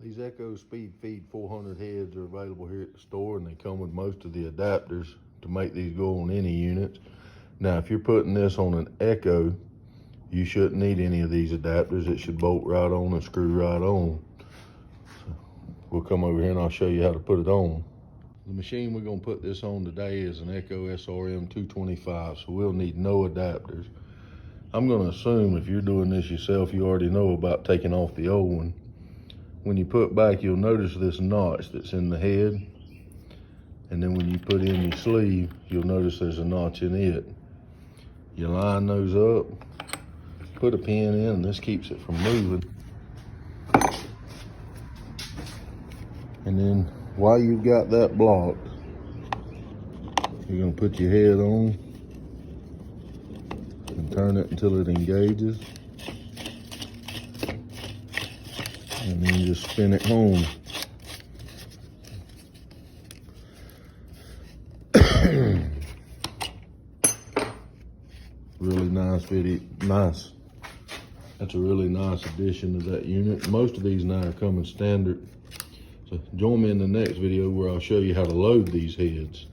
These Echo Speed Feed 400 heads are available here at the store, and they come with most of the adapters to make these go on any units. Now, if you're putting this on an Echo, you shouldn't need any of these adapters. It should bolt right on and screw right on. So we'll come over here and I'll show you how to put it on. The machine we're gonna put this on today is an Echo SRM 225, so we'll need no adapters. I'm gonna assume if you're doing this yourself, you already know about taking off the old one. When you put back, you'll notice this notch that's in the head. And then when you put in your sleeve, you'll notice there's a notch in it. You line those up, put a pin in, and this keeps it from moving. And then while you've got that blocked, you're gonna put your head on and turn it until it engages. And then you just spin it home. Really nice video, nice. That's a really nice addition to that unit. Most of these now are coming standard. So join me in the next video where I'll show you how to load these heads.